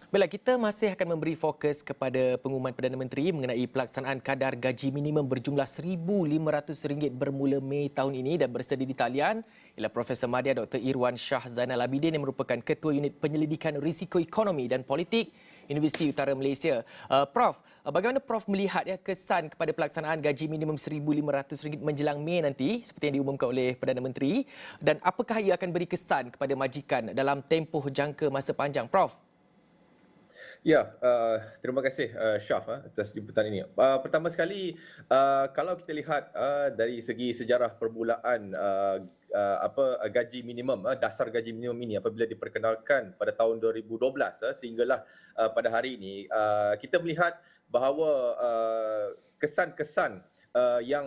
Baiklah, kita masih akan memberi fokus kepada pengumuman Perdana Menteri mengenai pelaksanaan kadar gaji minimum berjumlah RM1,500 bermula Mei tahun ini, dan bersedia di talian ialah Profesor Madya Dr. Irwan Shah Zainal Abidin yang merupakan Ketua Unit Penyelidikan Risiko Ekonomi dan Politik Universiti Utara Malaysia. Prof, bagaimana Prof melihat kesan kepada pelaksanaan gaji minimum RM1,500 menjelang Mei nanti seperti yang diumumkan oleh Perdana Menteri, dan apakah ia akan beri kesan kepada majikan dalam tempoh jangka masa panjang, Prof? Ya, terima kasih Syaf atas jemputan ini. Pertama sekali, kalau kita lihat dari segi sejarah permulaan gaji minimum, dasar gaji minimum ini apabila diperkenalkan pada tahun 2012 sehinggalah pada hari ini, kita melihat bahawa kesan-kesan yang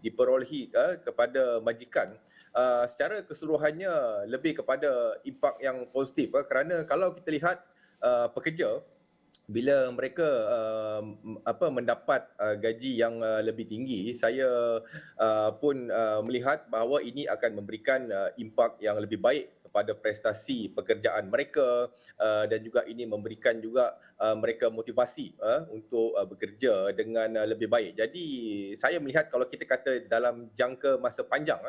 diperolehi kepada majikan secara keseluruhannya lebih kepada impak yang positif, kerana kalau kita lihat pekerja bila mereka mendapat gaji yang lebih tinggi, saya pun melihat bahawa ini akan memberikan impak yang lebih baik kepada prestasi pekerjaan mereka, dan juga ini memberikan juga mereka motivasi untuk bekerja dengan lebih baik. Jadi saya melihat kalau kita kata dalam jangka masa panjang,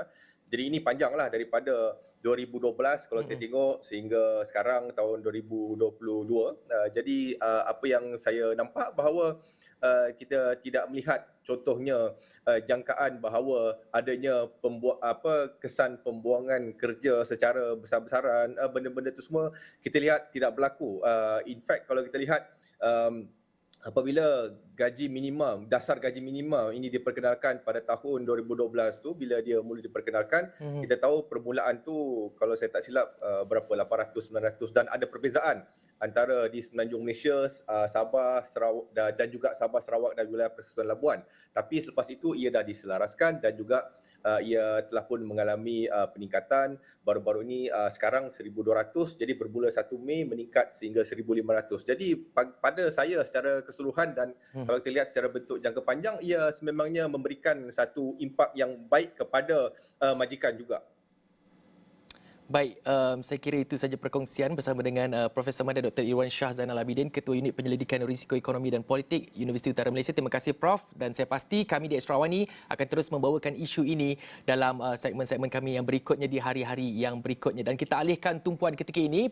jadi ini panjanglah daripada 2012 kalau kita tengok sehingga sekarang tahun 2022. Jadi apa yang saya nampak bahawa kita tidak melihat contohnya jangkaan bahawa adanya kesan pembuangan kerja secara besar-besaran, benda-benda itu semua kita lihat tidak berlaku. In fact kalau kita lihat apabila gaji minimum, dasar gaji minimum ini diperkenalkan pada tahun 2012 tu, bila dia mula diperkenalkan, kita tahu permulaan tu kalau saya tak silap berapa 800 900, dan ada perbezaan antara di Semenanjung Malaysia, Sabah, Sarawak dan juga Sabah, Sarawak dan wilayah Persekutuan Labuan. Tapi selepas itu ia dah diselaraskan dan juga ia telah pun mengalami peningkatan. Baru-baru ini sekarang 1,200, jadi bermula 1 Mei meningkat sehingga 1,500. Jadi pada saya secara keseluruhan dan kalau kita lihat secara bentuk jangka panjang, ia sememangnya memberikan satu impak yang baik kepada majikan juga. Baik, saya kira itu saja perkongsian bersama dengan Profesor Madya Dr. Irwan Shah Zainal Abidin, Ketua Unit Penyelidikan Risiko Ekonomi dan Politik Universiti Utara Malaysia. Terima kasih Prof, dan saya pasti kami di Ekstrawani akan terus membawakan isu ini dalam segmen-segmen kami yang berikutnya di hari-hari yang berikutnya, dan kita alihkan tumpuan ketika ini